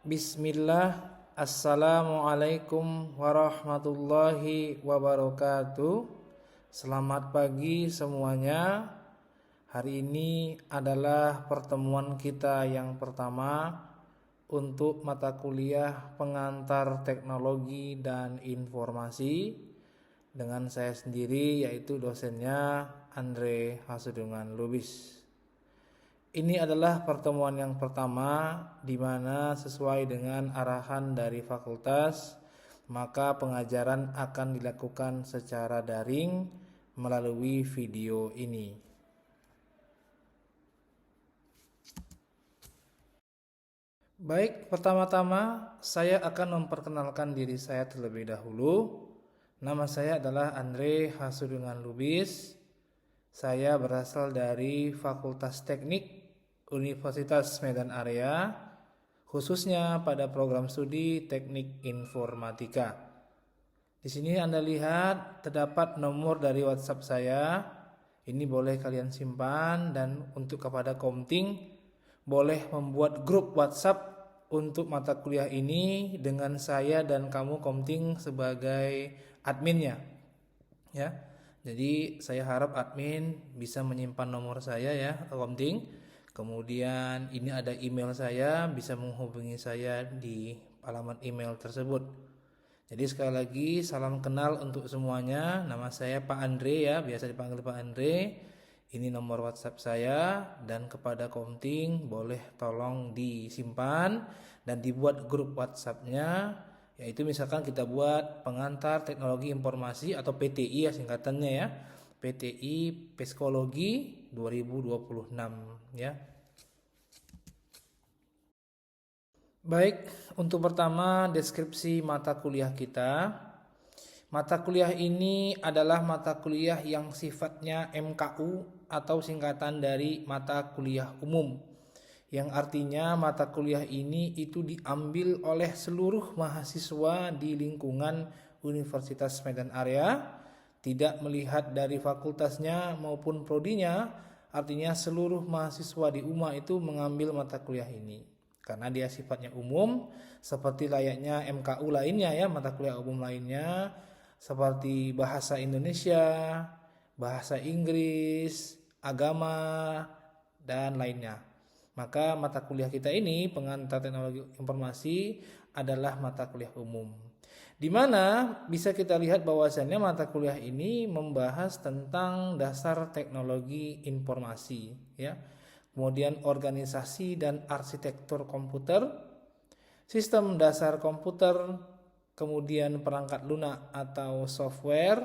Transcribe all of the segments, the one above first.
Bismillah, Assalamualaikum warahmatullahi wabarakatuh. Selamat pagi semuanya. Hari ini adalah pertemuan kita yang pertama untuk mata kuliah pengantar teknologi dan informasi dengan saya sendiri, yaitu dosennya Andre Hasudungan Lubis. Ini adalah pertemuan yang pertama di mana sesuai dengan arahan dari fakultas, maka pengajaran akan dilakukan secara daring melalui video ini. Baik, pertama-tama saya akan memperkenalkan diri saya terlebih dahulu. Nama saya adalah Andre Hasudungan Lubis. Saya berasal dari Fakultas Teknik Universitas Medan Area, khususnya pada program studi Teknik Informatika. Di sini Anda lihat terdapat nomor dari WhatsApp saya. Ini boleh kalian simpan, dan untuk kepada Komting boleh membuat grup WhatsApp untuk mata kuliah ini dengan saya dan kamu Komting sebagai adminnya. Ya. Jadi saya harap admin bisa menyimpan nomor saya ya, Komting. Kemudian ini ada email saya, bisa menghubungi saya di alamat email tersebut. Jadi sekali lagi salam kenal untuk semuanya. Nama saya Pak Andre ya, biasa dipanggil Pak Andre. Ini nomor WhatsApp saya, dan kepada Komting boleh tolong disimpan dan dibuat grup WhatsApp-nya, yaitu misalkan kita buat pengantar teknologi informasi atau PTI ya singkatannya ya. PTI Psikologi 2026 ya. Baik, untuk pertama deskripsi mata kuliah kita. Mata kuliah ini adalah mata kuliah yang sifatnya MKU atau singkatan dari mata kuliah umum, yang artinya mata kuliah ini itu diambil oleh seluruh mahasiswa di lingkungan Universitas Medan Area, tidak melihat dari fakultasnya maupun prodinya. Artinya seluruh mahasiswa di UMA itu mengambil mata kuliah ini karena dia sifatnya umum, seperti layaknya MKU lainnya ya, mata kuliah umum lainnya seperti bahasa Indonesia, bahasa Inggris, agama, dan lainnya. Maka mata kuliah kita ini, pengantar teknologi informasi, adalah mata kuliah umum, di mana bisa kita lihat bahwasannya mata kuliah ini membahas tentang dasar teknologi informasi ya, kemudian organisasi dan arsitektur komputer, sistem dasar komputer, kemudian perangkat lunak atau software,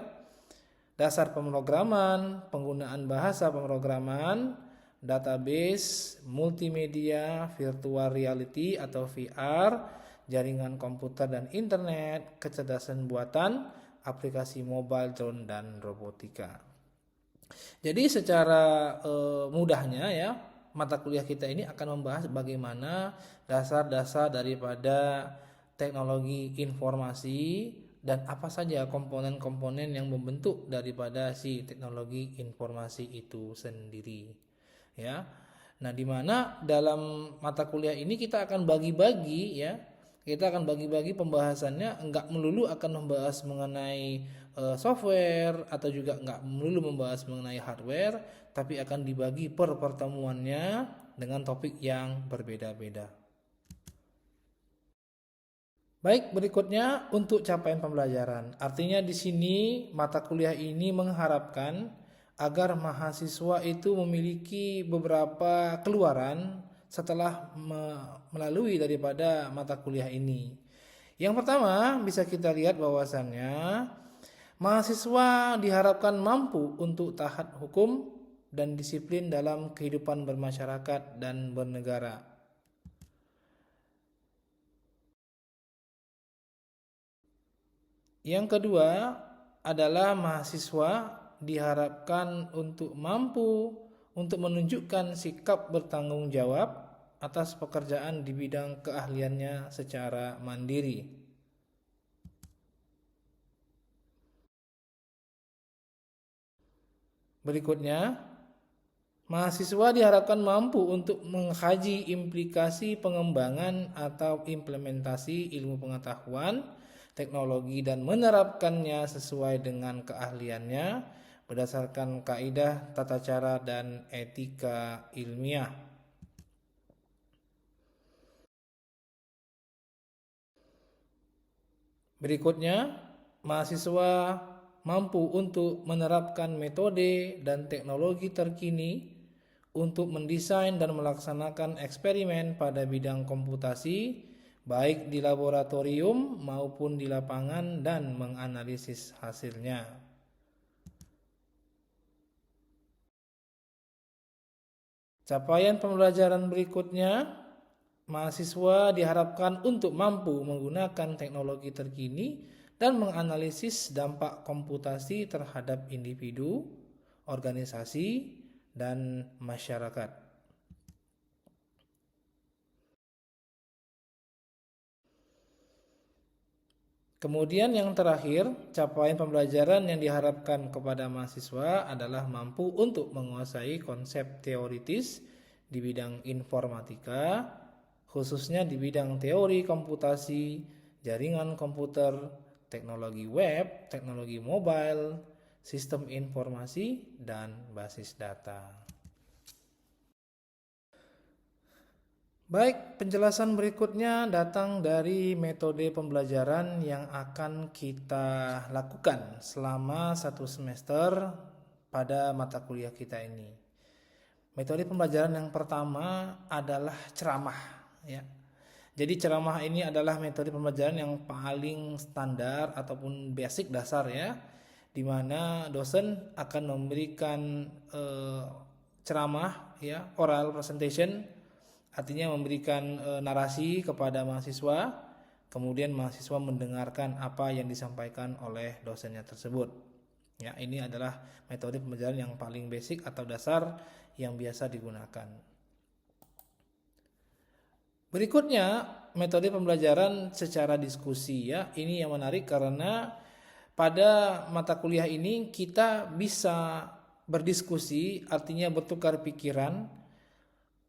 dasar pemrograman, penggunaan bahasa pemrograman, database, multimedia, virtual reality atau VR, jaringan komputer dan internet, kecerdasan buatan, aplikasi mobile, drone, dan robotika. Jadi secara mudahnya ya, mata kuliah kita ini akan membahas bagaimana dasar-dasar daripada teknologi informasi dan apa saja komponen-komponen yang membentuk daripada si teknologi informasi itu sendiri. Ya. Nah, di mana dalam mata kuliah ini kita akan bagi-bagi ya. Kita akan bagi-bagi pembahasannya, enggak melulu akan membahas mengenai software atau juga enggak melulu membahas mengenai hardware, tapi akan dibagi per pertemuannya dengan topik yang berbeda-beda. Baik, berikutnya untuk capaian pembelajaran. Artinya di sini mata kuliah ini mengharapkan agar mahasiswa itu memiliki beberapa keluaran setelah melalui daripada mata kuliah ini. Yang pertama, bisa kita lihat bahwasannya mahasiswa diharapkan mampu untuk taat hukum dan disiplin dalam kehidupan bermasyarakat dan bernegara. Yang kedua adalah mahasiswa diharapkan untuk mampu untuk menunjukkan sikap bertanggung jawab atas pekerjaan di bidang keahliannya secara mandiri. Berikutnya, Mahasiswa diharapkan mampu untuk mengkaji implikasi pengembangan atau implementasi ilmu pengetahuan, teknologi dan menerapkannya sesuai dengan keahliannya berdasarkan kaidah tata cara dan etika ilmiah. Berikutnya, mahasiswa mampu untuk menerapkan metode dan teknologi terkini untuk mendesain dan melaksanakan eksperimen pada bidang komputasi, baik di laboratorium maupun di lapangan, dan menganalisis hasilnya. Capaian pembelajaran berikutnya, mahasiswa diharapkan untuk mampu menggunakan teknologi terkini dan menganalisis dampak komputasi terhadap individu, organisasi, dan masyarakat. Kemudian yang terakhir, capaian pembelajaran yang diharapkan kepada mahasiswa adalah mampu untuk menguasai konsep teoritis di bidang informatika, khususnya di bidang teori komputasi, jaringan komputer, teknologi web, teknologi mobile, sistem informasi, dan basis data. Baik, penjelasan berikutnya datang dari metode pembelajaran yang akan kita lakukan selama 1 semester pada mata kuliah kita ini. Metode pembelajaran yang pertama adalah ceramah, ya. Jadi ceramah ini adalah metode pembelajaran yang paling standar ataupun basic dasar, ya, di mana dosen akan memberikan ceramah, ya, oral presentation. Artinya memberikan narasi kepada mahasiswa, kemudian mahasiswa mendengarkan apa yang disampaikan oleh dosennya tersebut. Ya, ini adalah metode pembelajaran yang paling basic atau dasar yang biasa digunakan. Berikutnya, metode pembelajaran secara diskusi, ya. Ini yang menarik karena pada mata kuliah ini kita bisa berdiskusi, artinya bertukar pikiran.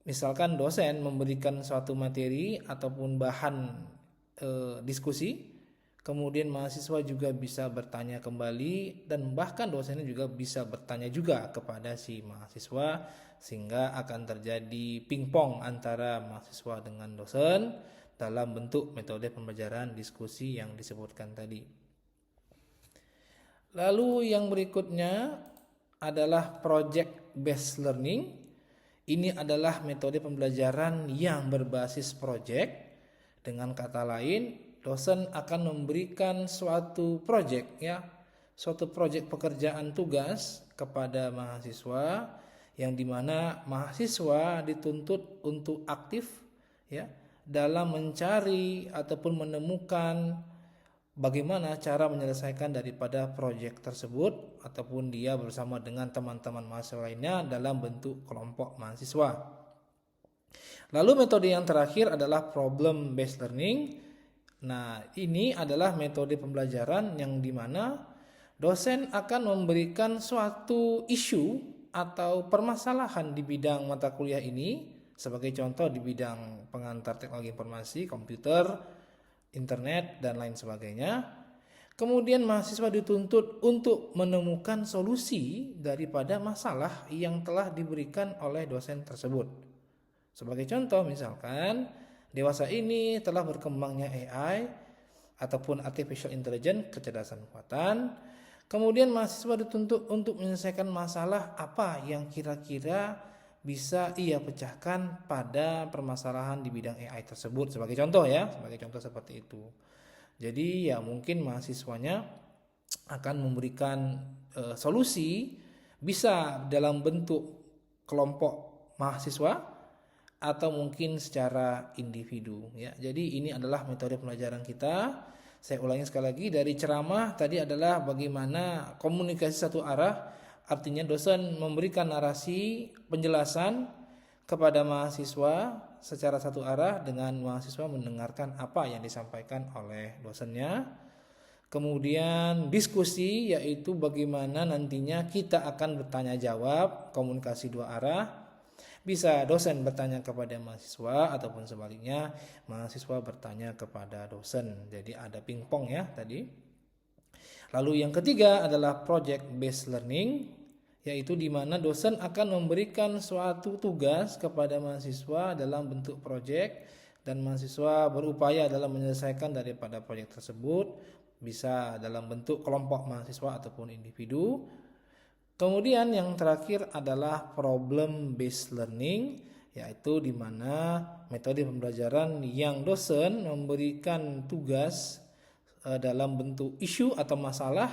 Misalkan dosen memberikan suatu materi ataupun bahan diskusi, kemudian mahasiswa juga bisa bertanya kembali dan bahkan dosennya juga bisa bertanya juga kepada si mahasiswa, sehingga akan terjadi pingpong antara mahasiswa dengan dosen dalam bentuk metode pembelajaran diskusi yang disebutkan tadi. Lalu yang berikutnya adalah project based learning. Ini adalah metode pembelajaran yang berbasis proyek. Dengan kata lain, dosen akan memberikan suatu proyek, ya, suatu proyek pekerjaan tugas kepada mahasiswa, yang dimana mahasiswa dituntut untuk aktif, ya, dalam mencari ataupun menemukan bagaimana cara menyelesaikan daripada proyek tersebut, ataupun dia bersama dengan teman-teman mahasiswa lainnya dalam bentuk kelompok mahasiswa. Lalu metode yang terakhir adalah problem based learning. Nah, ini adalah metode pembelajaran yang dimana dosen akan memberikan suatu isu atau permasalahan di bidang mata kuliah ini. Sebagai contoh di bidang pengantar teknologi informasi, komputer, internet, dan lain sebagainya. Kemudian mahasiswa dituntut untuk menemukan solusi daripada masalah yang telah diberikan oleh dosen tersebut. Sebagai contoh, misalkan dewasa ini telah berkembangnya AI ataupun artificial intelligence, kecerdasan buatan. Kemudian mahasiswa dituntut untuk menyelesaikan masalah apa yang kira-kira bisa ia pecahkan pada permasalahan di bidang AI tersebut, sebagai contoh, ya, sebagai contoh seperti itu. Jadi ya mungkin mahasiswanya akan memberikan solusi, bisa dalam bentuk kelompok mahasiswa atau mungkin secara individu, ya. Jadi ini adalah metode pembelajaran kita. Saya ulangi sekali lagi, dari ceramah tadi adalah bagaimana komunikasi satu arah. Artinya dosen memberikan narasi, penjelasan kepada mahasiswa secara satu arah dengan mahasiswa mendengarkan apa yang disampaikan oleh dosennya. Kemudian diskusi, yaitu bagaimana nantinya kita akan bertanya jawab, komunikasi dua arah. Bisa dosen bertanya kepada mahasiswa ataupun sebaliknya mahasiswa bertanya kepada dosen. Jadi ada pingpong ya tadi. Lalu yang ketiga adalah project based learning, yaitu di mana dosen akan memberikan suatu tugas kepada mahasiswa dalam bentuk project dan mahasiswa berupaya dalam menyelesaikan daripada proyek tersebut, bisa dalam bentuk kelompok mahasiswa ataupun individu. Kemudian yang terakhir adalah problem based learning, yaitu di mana metode pembelajaran yang dosen memberikan tugas dalam bentuk isu atau masalah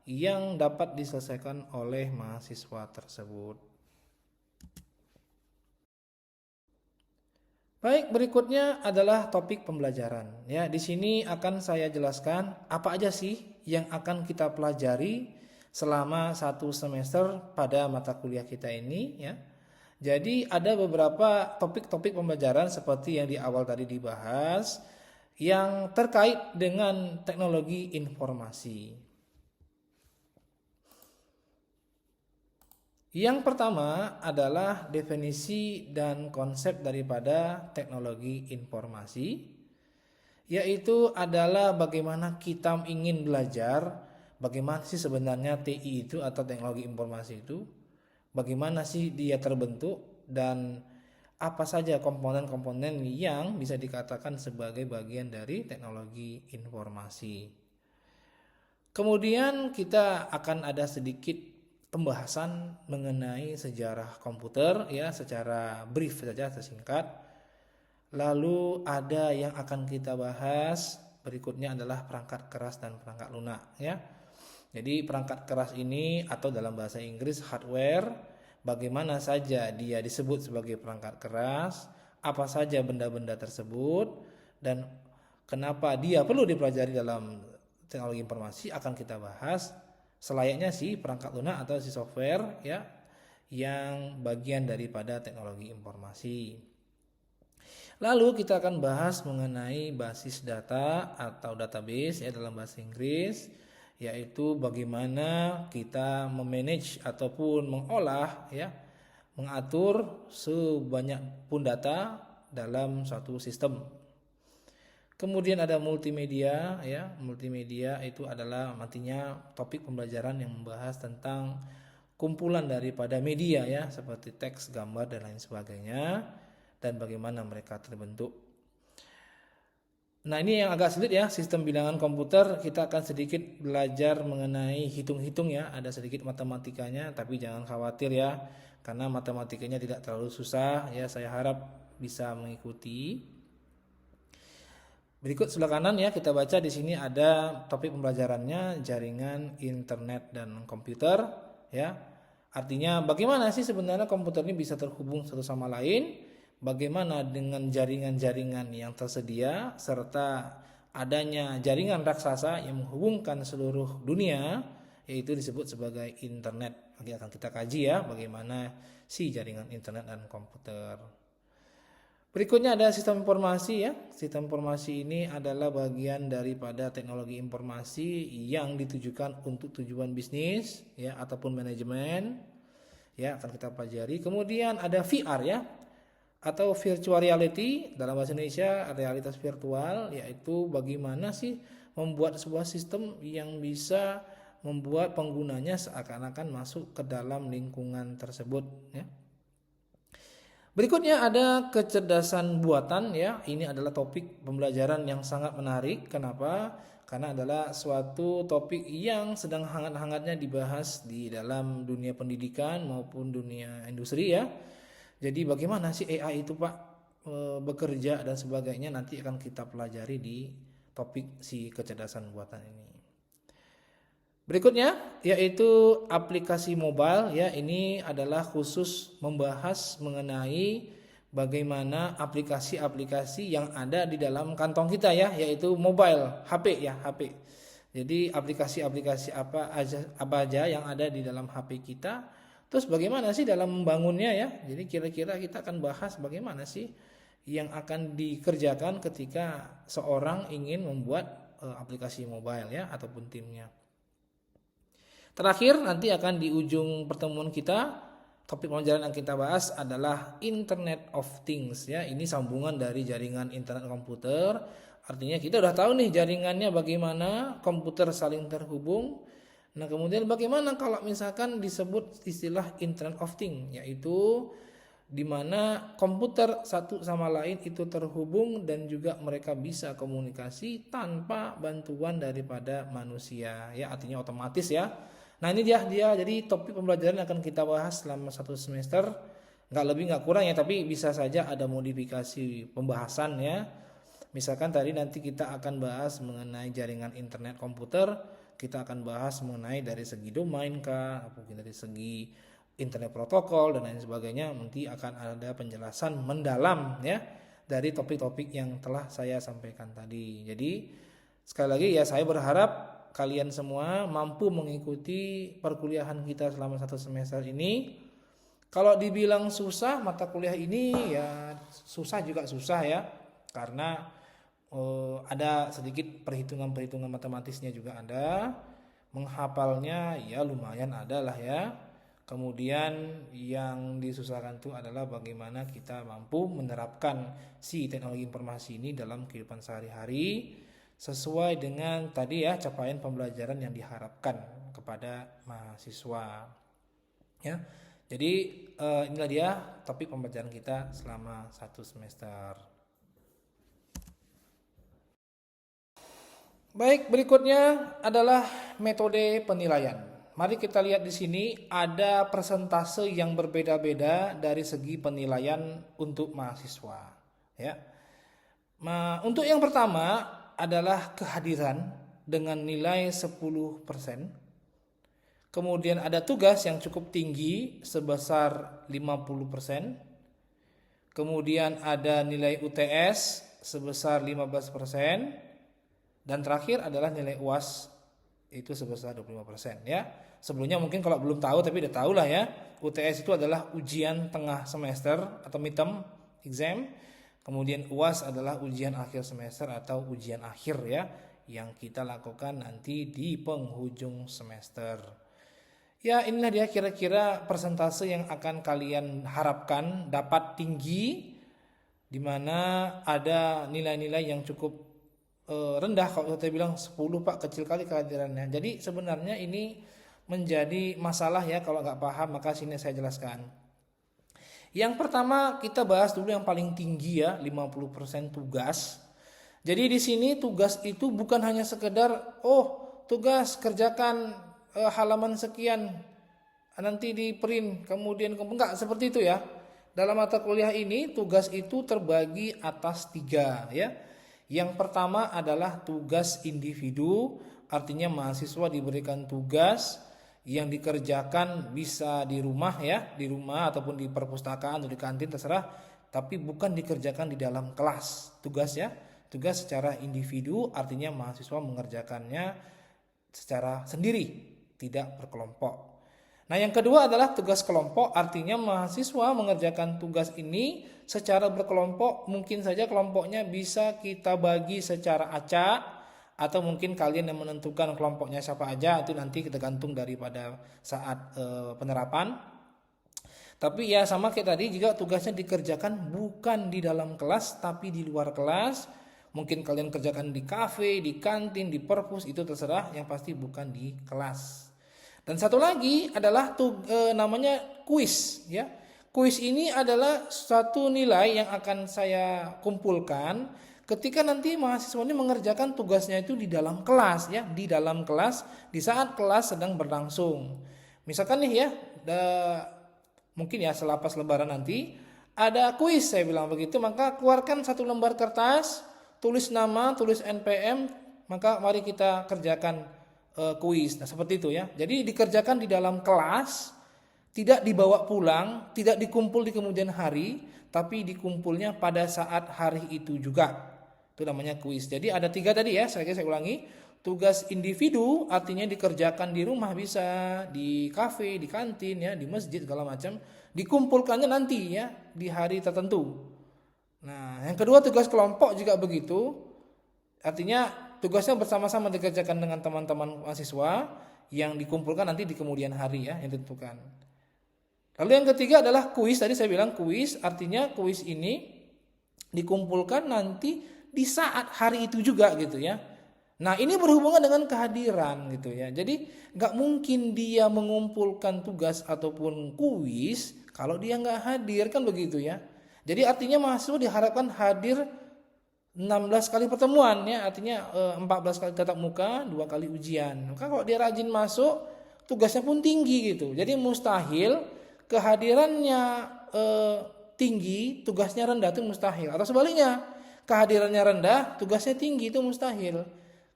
yang dapat diselesaikan oleh mahasiswa tersebut. Baik, berikutnya adalah topik pembelajaran. Ya, di sini akan saya jelaskan apa aja sih yang akan kita pelajari selama satu semester pada mata kuliah kita ini. Ya, jadi ada beberapa topik-topik pembelajaran seperti yang di awal tadi dibahas, yang terkait dengan teknologi informasi. Yang pertama adalah definisi dan konsep daripada teknologi informasi, yaitu adalah bagaimana kita ingin belajar, bagaimana sih sebenarnya TI itu atau teknologi informasi itu, bagaimana sih dia terbentuk, dan apa saja komponen-komponen yang bisa dikatakan sebagai bagian dari teknologi informasi. Kemudian kita akan ada sedikit pembahasan mengenai sejarah komputer ya, secara brief saja, sesingkat. Lalu ada yang akan kita bahas berikutnya adalah perangkat keras dan perangkat lunak ya. Jadi perangkat keras ini atau dalam bahasa Inggris hardware, bagaimana saja dia disebut sebagai perangkat keras, apa saja benda-benda tersebut, dan kenapa dia perlu dipelajari dalam teknologi informasi akan kita bahas. Selayaknya sih perangkat lunak atau si software ya, yang bagian daripada teknologi informasi. Lalu kita akan bahas mengenai basis data atau database ya dalam bahasa Inggris, yaitu bagaimana kita memanage ataupun mengolah ya, mengatur sebanyak pun data dalam suatu sistem. Kemudian ada multimedia ya. Multimedia itu adalah artinya topik pembelajaran yang membahas tentang kumpulan daripada media ya, seperti teks, gambar dan lain sebagainya, dan bagaimana mereka terbentuk. Nah, ini yang agak sulit ya, sistem bilangan komputer. Kita akan sedikit belajar mengenai hitung-hitung ya, ada sedikit matematikanya, tapi jangan khawatir ya, karena matematikanya tidak terlalu susah ya, saya harap bisa mengikuti. Berikut sebelah kanan ya, kita baca di sini ada topik pembelajarannya, jaringan internet dan komputer ya. Artinya bagaimana sih sebenarnya komputer ini bisa terhubung satu sama lain, bagaimana dengan jaringan-jaringan yang tersedia serta adanya jaringan raksasa yang menghubungkan seluruh dunia, yaitu disebut sebagai internet. Nanti akan kita kaji ya bagaimana sih jaringan internet dan komputer. Berikutnya ada sistem informasi ya. Sistem informasi ini adalah bagian daripada teknologi informasi yang ditujukan untuk tujuan bisnis ya ataupun manajemen. Ya, akan kita pelajari. Kemudian ada VR ya, atau virtual reality dalam bahasa Indonesia, realitas virtual, yaitu bagaimana sih membuat sebuah sistem yang bisa membuat penggunanya seakan-akan masuk ke dalam lingkungan tersebut ya. Berikutnya ada kecerdasan buatan ya. Ini adalah topik pembelajaran yang sangat menarik. Kenapa? Karena adalah suatu topik yang sedang hangat-hangatnya dibahas di dalam dunia pendidikan maupun dunia industri ya. Jadi bagaimana sih AI itu Pak bekerja dan sebagainya, nanti akan kita pelajari di topik si kecerdasan buatan ini. Berikutnya yaitu aplikasi mobile ya. Ini adalah khusus membahas mengenai bagaimana aplikasi-aplikasi yang ada di dalam kantong kita ya, yaitu mobile, HP ya, HP. Jadi aplikasi-aplikasi apa aja yang ada di dalam HP kita. Terus bagaimana sih dalam membangunnya ya. Jadi kira-kira kita akan bahas bagaimana sih yang akan dikerjakan ketika seorang ingin membuat aplikasi mobile ya ataupun timnya. Terakhir nanti akan di ujung pertemuan kita, topik pembelajaran yang kita bahas adalah Internet of Things ya. Ini sambungan dari jaringan internet komputer. Artinya kita udah tahu nih jaringannya bagaimana komputer saling terhubung. Nah, kemudian bagaimana kalau misalkan disebut istilah Internet of Things, yaitu di mana komputer satu sama lain itu terhubung dan juga mereka bisa komunikasi tanpa bantuan daripada manusia ya, artinya otomatis ya. Nah, ini dia jadi topik pembelajaran akan kita bahas selama 1 semester, nggak lebih nggak kurang ya, tapi bisa saja ada modifikasi pembahasan ya. Misalkan tadi nanti kita akan bahas mengenai jaringan internet komputer, kita akan bahas mengenai dari segi domain kah, mungkin dari segi internet protokol dan lain sebagainya. Nanti akan ada penjelasan mendalam ya dari topik-topik yang telah saya sampaikan tadi. Jadi sekali lagi ya, saya berharap kalian semua mampu mengikuti perkuliahan kita selama 1 semester ini. Kalau dibilang susah mata kuliah ini ya susah juga susah ya, karena ada sedikit perhitungan matematisnya juga ada, menghafalnya ya lumayan ada lah ya. Kemudian yang disusahkan itu adalah bagaimana kita mampu menerapkan si teknologi informasi ini dalam kehidupan sehari-hari sesuai dengan tadi ya capaian pembelajaran yang diharapkan kepada mahasiswa ya. Jadi inilah dia topik pembelajaran kita selama 1 semester. Baik, berikutnya adalah metode penilaian. Mari kita lihat di sini ada persentase yang berbeda-beda dari segi penilaian untuk mahasiswa. Ya, untuk yang pertama adalah kehadiran dengan nilai 10%. Kemudian ada tugas yang cukup tinggi sebesar 50%. Kemudian ada nilai UTS sebesar 15%. Dan terakhir adalah nilai UAS itu sebesar 25% ya. Sebelumnya mungkin kalau belum tahu tapi udah tahu lah ya. UTS itu adalah ujian tengah semester atau midterm exam. Kemudian UAS adalah ujian akhir semester atau ujian akhir ya, yang kita lakukan nanti di penghujung semester. Ya, inilah dia kira-kira persentase yang akan kalian harapkan dapat tinggi, di mana ada nilai-nilai yang cukup rendah. Kalau kita bilang 10 Pak, kecil kali kehadirannya. Jadi sebenarnya ini menjadi masalah ya kalau nggak paham, maka sini saya jelaskan. Yang pertama kita bahas dulu yang paling tinggi ya, 50% tugas. Jadi di sini tugas itu bukan hanya sekedar tugas kerjakan halaman sekian nanti di print kemudian enggak seperti itu ya. Dalam mata kuliah ini tugas itu terbagi atas 3 ya. Yang pertama adalah tugas individu, artinya mahasiswa diberikan tugas yang dikerjakan bisa di rumah ya, di rumah ataupun di perpustakaan atau di kantin terserah, tapi bukan dikerjakan di dalam kelas. Tugas ya, tugas secara individu artinya mahasiswa mengerjakannya secara sendiri, tidak berkelompok. Nah, yang kedua adalah tugas kelompok, artinya mahasiswa mengerjakan tugas ini secara berkelompok. Mungkin saja kelompoknya bisa kita bagi secara acak, atau mungkin kalian yang menentukan kelompoknya siapa aja, itu nanti tergantung daripada saat penerapan. Tapi ya sama kayak tadi, juga tugasnya dikerjakan bukan di dalam kelas tapi di luar kelas. Mungkin kalian kerjakan di kafe, di kantin, di perpus, itu terserah, yang pasti bukan di kelas. Dan satu lagi adalah namanya kuis ya. Kuis ini adalah satu nilai yang akan saya kumpulkan ketika nanti mahasiswa ini mengerjakan tugasnya itu di dalam kelas ya, di dalam kelas di saat kelas sedang berlangsung. Misalkan nih ya, mungkin ya selepas lebaran nanti ada kuis, saya bilang begitu, maka keluarkan 1 lembar kertas, tulis nama, tulis NPM, maka mari kita kerjakan kuis. Nah, seperti itu ya. Jadi dikerjakan di dalam kelas, tidak dibawa pulang, tidak dikumpul di kemudian hari, tapi dikumpulnya pada saat hari itu juga. Itu namanya kuis. Jadi ada 3 tadi ya, saya ulangi. Tugas individu artinya dikerjakan di rumah, bisa di kafe, di kantin ya, di masjid segala macam. Dikumpulkannya nanti ya di hari tertentu. Nah, yang kedua tugas kelompok juga begitu. Artinya tugasnya bersama-sama dikerjakan dengan teman-teman mahasiswa yang dikumpulkan nanti di kemudian hari ya, yang ditentukan. Lalu yang ketiga adalah kuis. Tadi saya bilang kuis, artinya kuis ini dikumpulkan nanti di saat hari itu juga gitu ya. Nah ini berhubungan dengan kehadiran gitu ya. Jadi nggak mungkin dia mengumpulkan tugas ataupun kuis kalau dia nggak hadir, kan begitu ya. Jadi artinya mahasiswa diharapkan hadir 16 kali pertemuan ya, artinya 14 kali tatap muka, 2 kali ujian. Maka kalau dia rajin masuk, tugasnya pun tinggi gitu. Jadi mustahil kehadirannya tinggi, tugasnya rendah, itu mustahil. Atau sebaliknya, kehadirannya rendah, tugasnya tinggi, itu mustahil.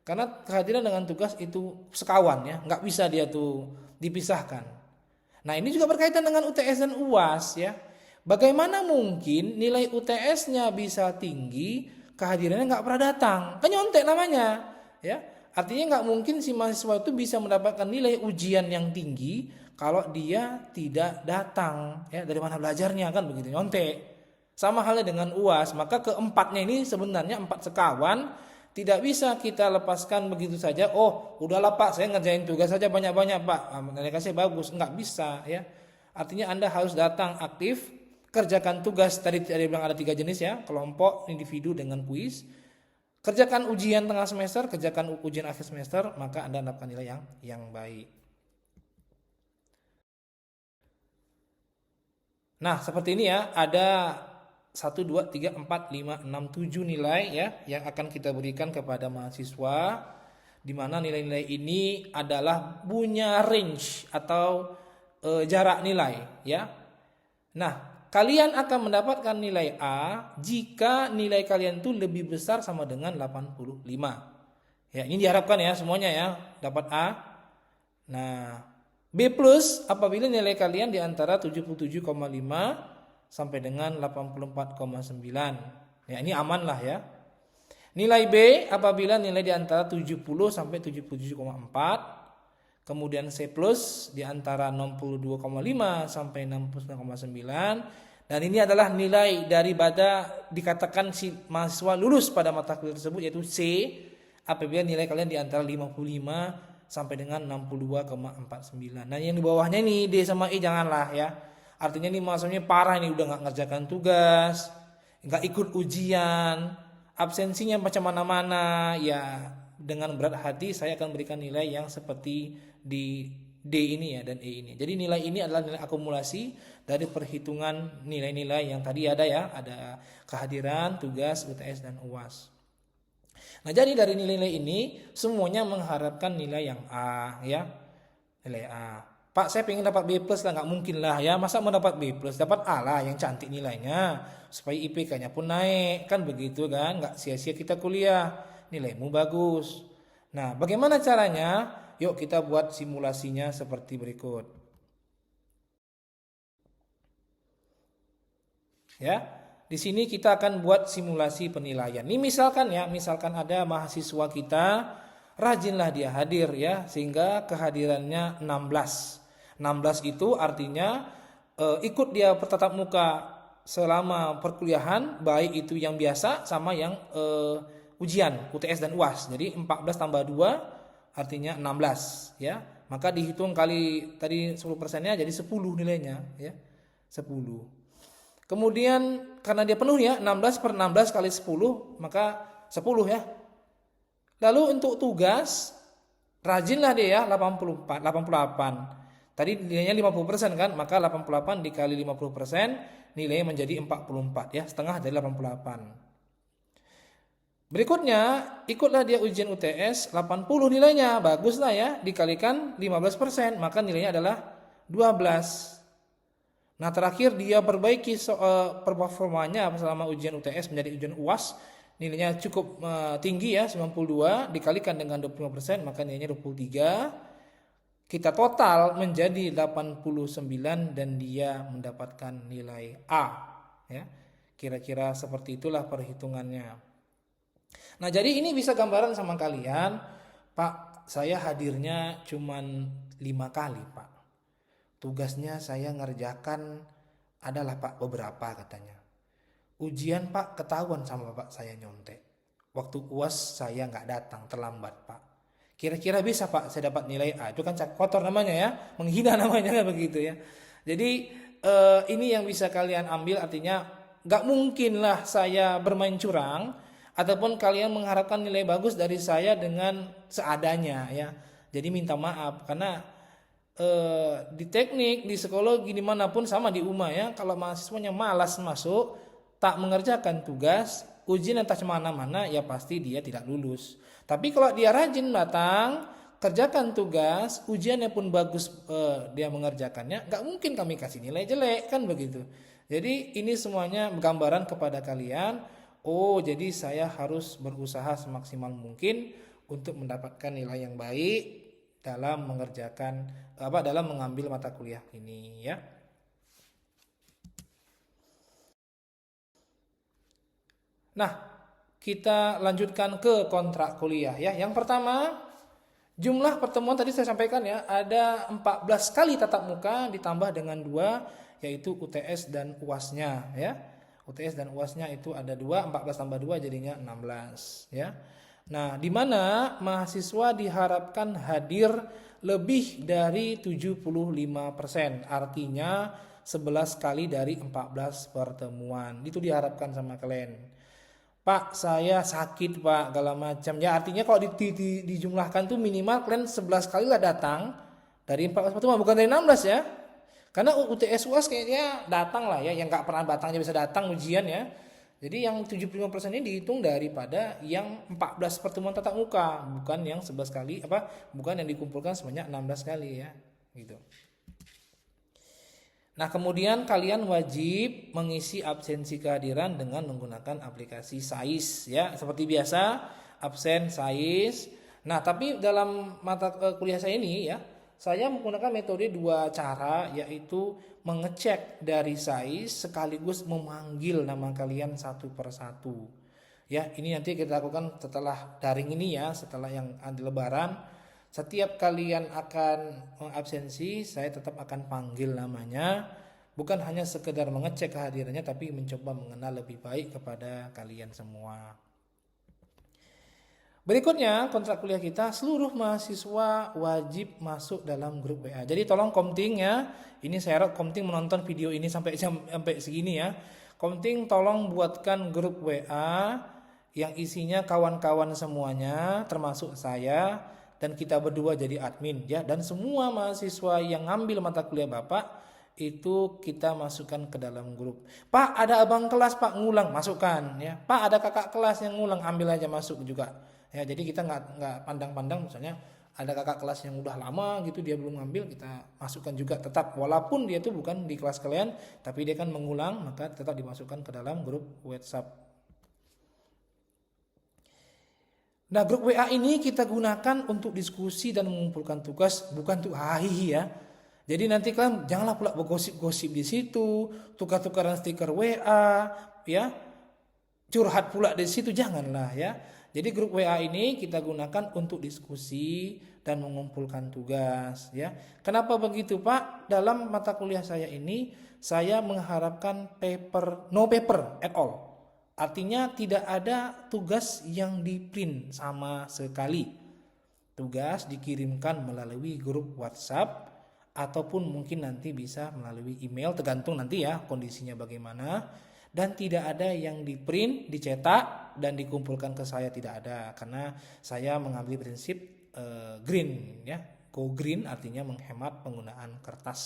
Karena kehadiran dengan tugas itu sekawan ya, nggak bisa dia tuh dipisahkan. Nah ini juga berkaitan dengan UTS dan UAS ya. Bagaimana mungkin nilai UTS-nya bisa tinggi, kehadirannya nggak pernah datang, kan nyontek namanya ya. Artinya nggak mungkin si mahasiswa itu bisa mendapatkan nilai ujian yang tinggi kalau dia tidak datang ya. Dari mana belajarnya, kan begitu, nyontek. Sama halnya dengan UAS. Maka keempatnya ini sebenarnya 4 sekawan, tidak bisa kita lepaskan begitu saja. Oh udahlah Pak, saya ngerjain tugas saja banyak-banyak Pak, nilai saya bagus. Nggak bisa ya. Artinya Anda harus datang aktif, kerjakan tugas. Tadi bilang ada 3 jenis ya, kelompok, individu, dengan kuis. Kerjakan ujian tengah semester, kerjakan ujian akhir semester, maka Anda mendapatkan nilai yang baik. Nah seperti ini ya, ada 1, 2, 3, 4, 5, 6, 7 nilai ya yang akan kita berikan kepada mahasiswa, di mana nilai-nilai ini adalah punya range atau jarak nilai ya. Nah kalian akan mendapatkan nilai A jika nilai kalian itu lebih besar sama dengan 85. Ya, ini diharapkan ya semuanya ya dapat A. Nah, B+ apabila nilai kalian di antara 77,5 sampai dengan 84,9. Ya, ini aman lah ya. Nilai B apabila nilai di antara 70 sampai 77,4. Kemudian C+ di antara 62,5 sampai 69,9. Dan ini adalah nilai daripada dikatakan si mahasiswa lulus pada mata kuliah tersebut, yaitu C, apabila nilai kalian di antara 55 sampai dengan 62,49. Nah yang di bawahnya ini D sama E janganlah ya. Artinya ini mahasiswanya parah, ini udah gak ngerjakan tugas, gak ikut ujian, absensinya macam mana-mana ya. Dengan berat hati saya akan berikan nilai yang seperti di D ini ya dan E ini. Jadi nilai ini adalah nilai akumulasi dari perhitungan nilai-nilai yang tadi ada ya, ada kehadiran, tugas, UTS dan UAS. Nah jadi dari nilai-nilai ini semuanya mengharapkan nilai yang A ya, nilai A. Pak saya pengen dapat B+ lah, nggak mungkin lah ya, masa mau dapat B+, dapat A lah yang cantik nilainya supaya IPK-nya pun naik, kan begitu kan, nggak sia-sia kita kuliah, nilaimu bagus. Nah bagaimana caranya? Yuk kita buat simulasinya seperti berikut. Ya, di sini kita akan buat simulasi penilaian. Ini misalkan ya, misalkan ada mahasiswa kita, rajinlah dia hadir ya, sehingga kehadirannya 16. 16 itu artinya ikut dia bertatap muka selama perkuliahan, baik itu yang biasa sama yang ujian UTS dan UAS. Jadi 14 tambah 2 artinya 16 ya. Maka dihitung kali tadi 10%-nya jadi 10 nilainya ya. 10. Kemudian karena dia penuh ya, 16 per 16 kali 10 maka 10 ya. Lalu untuk tugas rajinlah dia ya, 88. Tadi nilainya 50% kan, maka 88 dikali 50% nilainya menjadi 44 ya, setengah dari 88. Berikutnya, ikutlah dia ujian UTS 80 nilainya, bagus lah ya, dikalikan 15%, maka nilainya adalah 12. Nah terakhir dia perbaiki performanya selama ujian UTS menjadi ujian UAS, nilainya cukup tinggi ya, 92, dikalikan dengan 25%, maka nilainya 23. Kita total menjadi 89 dan dia mendapatkan nilai A. Ya, kira-kira seperti itulah perhitungannya. Nah jadi ini bisa gambaran sama kalian, Pak saya hadirnya cuman 5 kali Pak. Tugasnya saya ngerjakan adalah Pak beberapa katanya. Ujian Pak ketahuan sama Bapak saya nyontek. waktu UAS saya nggak datang, terlambat Pak. Kira-kira bisa Pak saya dapat nilai A? Itu kan kotor namanya ya, menghina namanya kan begitu ya. Jadi ini yang bisa kalian ambil, artinya nggak mungkin lah saya bermain curang ataupun kalian mengharapkan nilai bagus dari saya dengan seadanya ya. Jadi minta maaf karena di teknik, di psikologi, dimanapun sama di UMA ya. Kalau mahasiswanya malas masuk, tak mengerjakan tugas, ujian entah mana-mana, ya pasti dia tidak lulus. Tapi kalau dia rajin datang, kerjakan tugas, ujiannya pun bagus, dia mengerjakannya, nggak mungkin kami kasih nilai jelek kan begitu. Jadi ini semuanya gambaran kepada kalian. Oh, jadi saya harus berusaha semaksimal mungkin untuk mendapatkan nilai yang baik dalam dalam mengambil mata kuliah ini ya. Nah, kita lanjutkan ke kontrak kuliah ya. Yang pertama, jumlah pertemuan tadi saya sampaikan ya, ada 14 kali tatap muka ditambah dengan 2 yaitu UTS dan UAS-nya ya. UTS dan UAS-nya itu ada 2, 14 tambah 2 jadinya 16 ya. Nah, di mana mahasiswa diharapkan hadir lebih dari 75%, artinya 11 kali dari 14 pertemuan. Itu diharapkan sama kalian. Pak, saya sakit Pak, segala macam. Ya artinya kalau dijumlahkan tuh minimal kalian 11 kali lah datang dari 14 pertemuan, bukan dari 16 ya. Karena UTS UAS kayaknya datang lah ya, yang nggak pernah datangnya bisa datang ujian ya. Jadi yang 75% ini dihitung daripada yang 14 pertemuan tatap muka, bukan yang 11 kali bukan yang dikumpulkan sebanyak 16 kali ya, gitu. Nah, kemudian kalian wajib mengisi absensi kehadiran dengan menggunakan aplikasi SAIS ya, seperti biasa, absen SAIS. Nah, tapi dalam mata kuliah saya ini ya, saya menggunakan metode 2 cara, yaitu mengecek dari SAIS sekaligus memanggil nama kalian satu persatu. Ya, ini nanti kita lakukan setelah daring ini ya, setelah yang lebaran. Setiap kalian akan mengabsensi, saya tetap akan panggil namanya. Bukan hanya sekedar mengecek kehadirannya, tapi mencoba mengenal lebih baik kepada kalian semua. Berikutnya kontrak kuliah kita, seluruh mahasiswa wajib masuk dalam grup WA. Jadi tolong Komting ya, ini saya harap Komting menonton video ini sampai segini ya. Komting tolong buatkan grup WA yang isinya kawan-kawan semuanya, termasuk saya, dan kita berdua jadi admin ya. Dan semua mahasiswa yang ngambil mata kuliah Bapak itu kita masukkan ke dalam grup. Pak, ada abang kelas Pak ngulang, masukkan ya. Pak, ada kakak kelas yang ngulang, ambil aja masuk juga. Ya, jadi kita nggak pandang-pandang, misalnya ada kakak kelas yang udah lama gitu dia belum ngambil, kita masukkan juga tetap, walaupun dia tuh bukan di kelas kalian tapi dia kan mengulang, maka tetap dimasukkan ke dalam grup WhatsApp. Nah, grup WA ini kita gunakan untuk diskusi dan mengumpulkan tugas, bukan untuk hahihi ya. Jadi nanti kalian janganlah pula bergosip-gosip di situ, tukar-tukaran stiker WA ya, curhat pula di situ, janganlah ya. Jadi grup WA ini kita gunakan untuk diskusi dan mengumpulkan tugas ya. Kenapa begitu Pak? Dalam mata kuliah saya ini saya mengharapkan no paper at all. Artinya tidak ada tugas yang di-print sama sekali. Tugas dikirimkan melalui grup WhatsApp ataupun mungkin nanti bisa melalui email, tergantung nanti ya kondisinya bagaimana. Dan tidak ada yang di-print, dicetak dan dikumpulkan ke saya, tidak ada, karena saya mengambil prinsip green ya, go green, artinya menghemat penggunaan kertas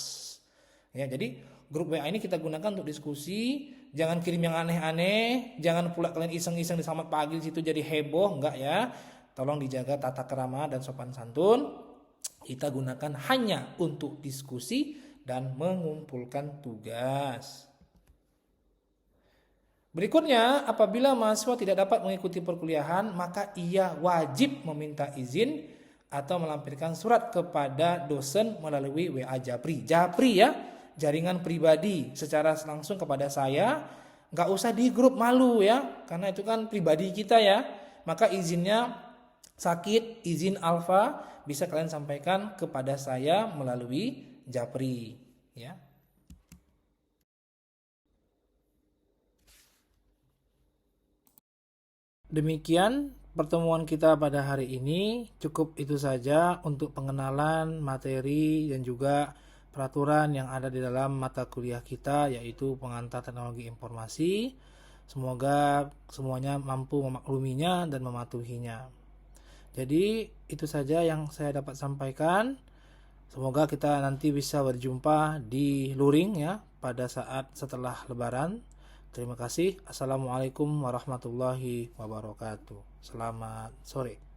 ya. Jadi grup WA ini kita gunakan untuk diskusi, jangan kirim yang aneh-aneh, jangan pula kalian iseng-iseng di selamat pagi di situ jadi heboh, enggak ya. Tolong dijaga tata krama dan sopan santun. Kita gunakan hanya untuk diskusi dan mengumpulkan tugas. Berikutnya, apabila mahasiswa tidak dapat mengikuti perkuliahan, maka ia wajib meminta izin atau melampirkan surat kepada dosen melalui WA Japri. Japri ya, jaringan pribadi secara langsung kepada saya. Nggak usah di grup, malu ya, karena itu kan pribadi kita ya. Maka izinnya sakit, izin alfa bisa kalian sampaikan kepada saya melalui Japri ya. Demikian pertemuan kita pada hari ini. Cukup itu saja untuk pengenalan materi dan juga peraturan yang ada di dalam mata kuliah kita, yaitu pengantar teknologi informasi. Semoga semuanya mampu memakluminya dan mematuhinya. Jadi itu saja yang saya dapat sampaikan. Semoga kita nanti bisa berjumpa di luring ya pada saat setelah Lebaran. Terima kasih. Assalamualaikum warahmatullahi wabarakatuh. Selamat sore.